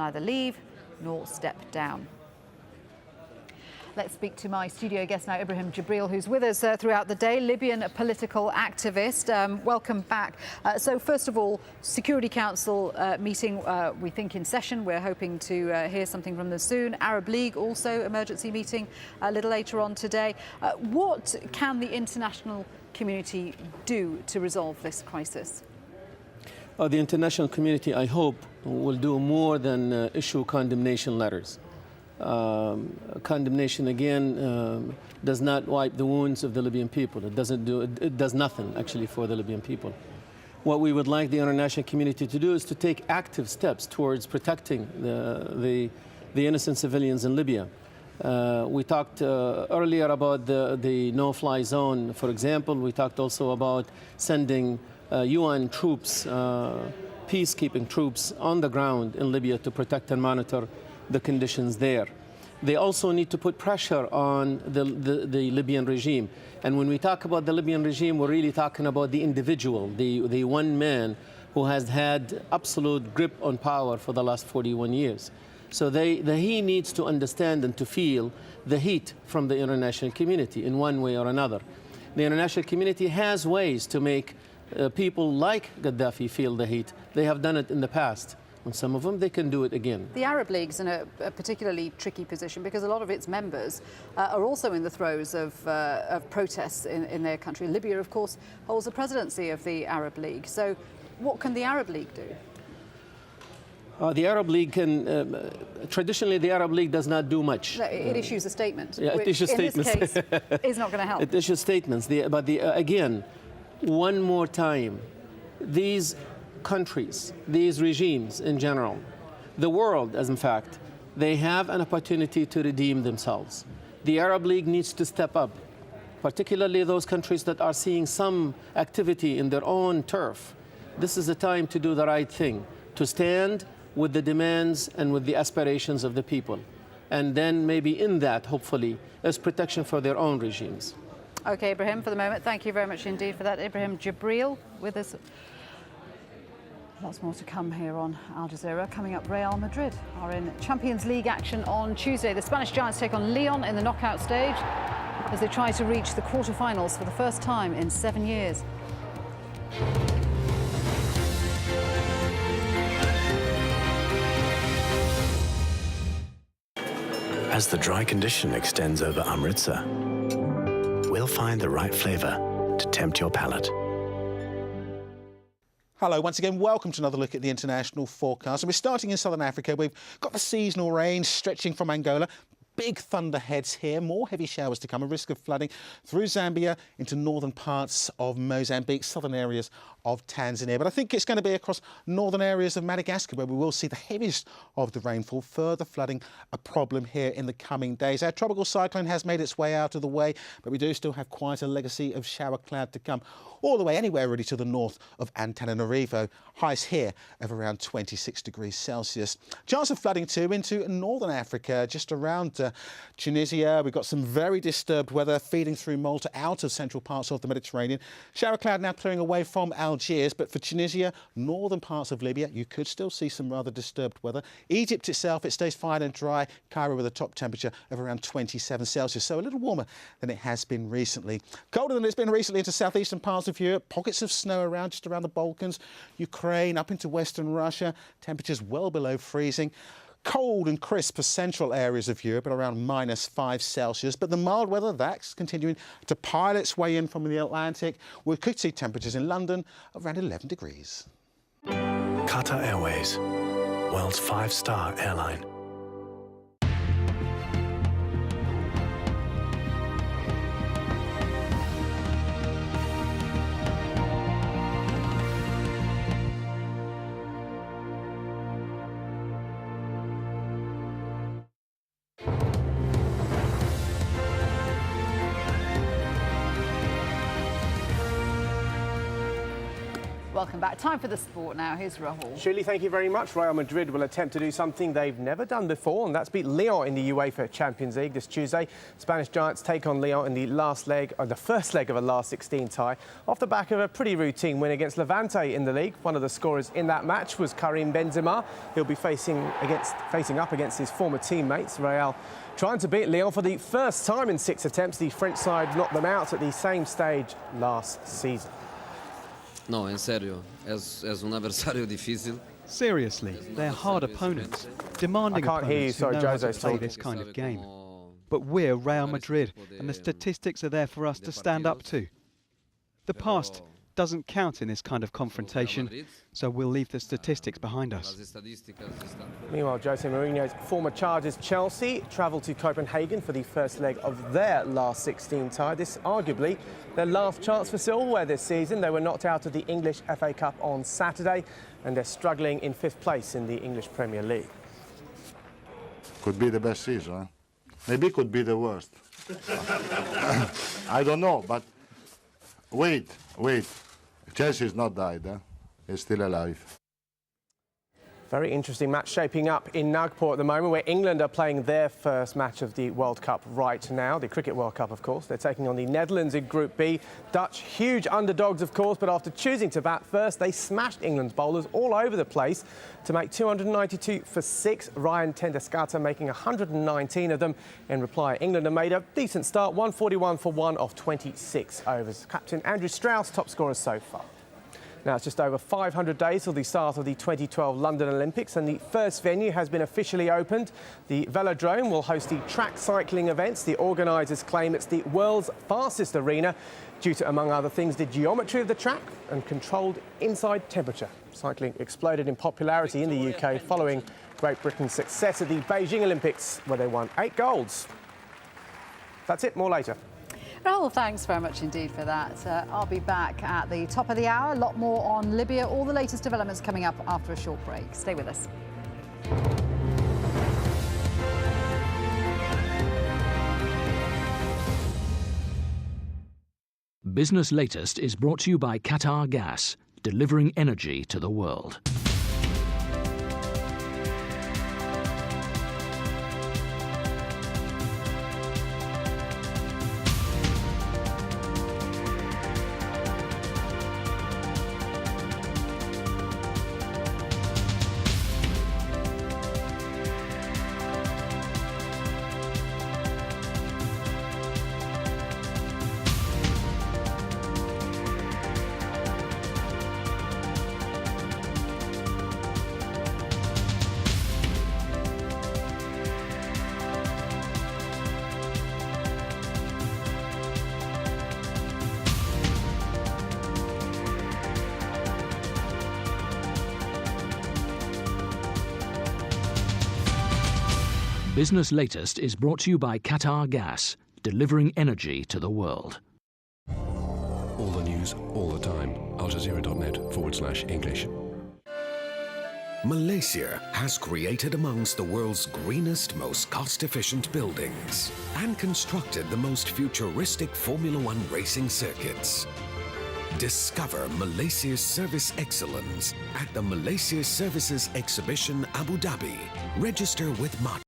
neither leave nor step down. Let's speak to my studio guest now, Ibrahim Jibril, who's with us throughout the day, Libyan political activist. Welcome back. So first of all, Security Council meeting, we think in session. We're hoping to hear something from them soon. Arab League also emergency meeting a little later on today. What can the international community do to resolve this crisis? The international community, I hope, will do more than issue condemnation letters. Condemnation again does not wipe the wounds of the Libyan people. It does nothing actually for the Libyan people. What we would like the international community to do is to take active steps towards protecting the innocent civilians in Libya. We talked earlier about the no-fly zone, for example. We talked also about sending UN troops, peacekeeping troops on the ground in Libya to protect and monitor the conditions there. They also need to put pressure on the Libyan regime. And when we talk about the Libyan regime, we're really talking about the individual, the one man who has had absolute grip on power for the last 41 years. So he needs to understand and to feel the heat from the international community in one way or another. The international community has ways to make people like Gaddafi feel the heat. They have done it in the past. And some of them, they can do it again. The Arab League's in a particularly tricky position because a lot of its members are also in the throes of protests in their country. Libya, of course, holds the presidency of the Arab League. So what can the Arab League do? The Arab League can, traditionally the Arab League does not do much. No, it issues a statement, yeah, which it issues statements. in this case is not going to help. It issues statements. Again, one more time, these countries, these regimes in general, the world as in fact, they have an opportunity to redeem themselves. The Arab League needs to step up, particularly those countries that are seeing some activity in their own turf. This is the time to do the right thing, to stand with the demands and with the aspirations of the people. And then maybe in that, hopefully, is protection for their own regimes. Okay, Ibrahim, for the moment, thank you very much indeed for that. Ibrahim Jibril with us. Lots more to come here on Al Jazeera. Coming up, Real Madrid are in Champions League action on Tuesday. The Spanish Giants take on Lyon in the knockout stage as they try to reach the quarter-finals for the first time in 7 years. As the dry condition extends over Amritsar, we'll find the right flavour to tempt your palate. Hello, once again, welcome to another look at the international forecast. And we're starting in southern Africa. We've got the seasonal rain stretching from Angola. Big thunderheads here, more heavy showers to come, a risk of flooding through Zambia into northern parts of Mozambique, southern areas of Tanzania. But I think it's going to be across northern areas of Madagascar where we will see the heaviest of the rainfall, further flooding a problem here in the coming days. Our tropical cyclone has made its way out of the way, but we do still have quite a legacy of shower cloud to come all the way anywhere really to the north of Antananarivo. Highs here of around 26 degrees Celsius. Chance of flooding too into northern Africa, just around Tunisia. We've got some very disturbed weather feeding through Malta out of central parts of the Mediterranean. Shower cloud now clearing away from Algiers, but for Tunisia, northern parts of Libya, you could still see some rather disturbed weather. Egypt itself, it stays fine and dry. Cairo with a top temperature of around 27 Celsius, so a little warmer than it has been recently. Colder than it's been recently into southeastern parts of Europe. Pockets of snow around, just around the Balkans, Ukraine, up into western Russia. Temperatures well below freezing. Cold and crisp for central areas of Europe at around -5 Celsius, but the mild weather, that's continuing to pile its way in from the Atlantic. We could see temperatures in London of around 11 degrees. Qatar Airways, world's 5-star airline. welcome back. Time for the sport now. Here's Rahul. Shirley, thank you very much. Real Madrid will attempt to do something they've never done before, and that's beat Lyon in the UEFA Champions League this Tuesday. Spanish Giants take on Lyon in the first leg of a last 16 tie, off the back of a pretty routine win against Levante in the league. One of the scorers in that match was Karim Benzema. He'll be facing up against his former teammates. Real trying to beat Lyon for the first time in 6 attempts. The French side knocked them out at the same stage last season. No, en serio, es un adversario difícil. Seriously, they're hard opponents, demanding I can't hear you, opponents who sorry, know how to Jose's play talking. this kind of game. But we're Real Madrid, and the statistics are there for us to stand up to. The past doesn't count in this kind of confrontation, so we'll leave the statistics behind us. Meanwhile, Jose Mourinho's former Chargers Chelsea travelled to Copenhagen for the first leg of their last 16 tie. This arguably their last chance for silverware this season. They were knocked out of the English FA Cup on Saturday, and they're struggling in 5th place in the English Premier League. Could be the best season, huh? Maybe could be the worst. I don't know, but wait. Chelsea's not died, huh? It's still alive. Very interesting match shaping up in Nagpur at the moment, where England are playing their first match of the World Cup right now, the Cricket World Cup, of course. They're taking on the Netherlands in Group B. Dutch, huge underdogs, of course, but after choosing to bat first, they smashed England's bowlers all over the place to make 292 for 6. Ryan Tendeskata making 119 of them. In reply, England have made a decent start, 141 for 1 off 26 overs. Captain Andrew Strauss, top scorer so far. Now, it's just over 500 days till the start of the 2012 London Olympics, and the first venue has been officially opened. The Velodrome will host the track cycling events. The organisers claim it's the world's fastest arena due to, among other things, the geometry of the track and controlled inside temperature. Cycling exploded in popularity in the UK following Great Britain's success at the Beijing Olympics, where they won 8 golds. That's it, more later. Rahul, thanks very much indeed for that. I'll be back at the top of the hour. A lot more on Libya. All the latest developments coming up after a short break. Stay with us. Business Latest is brought to you by Qatar Gas, delivering energy to the world. Business Latest is brought to you by Qatar Gas, delivering energy to the world. All the news, all the time. AlJazeera.net/English. Malaysia has created amongst the world's greenest, most cost-efficient buildings and constructed the most futuristic Formula One racing circuits. Discover Malaysia's service excellence at the Malaysia Services Exhibition Abu Dhabi. Register with MAT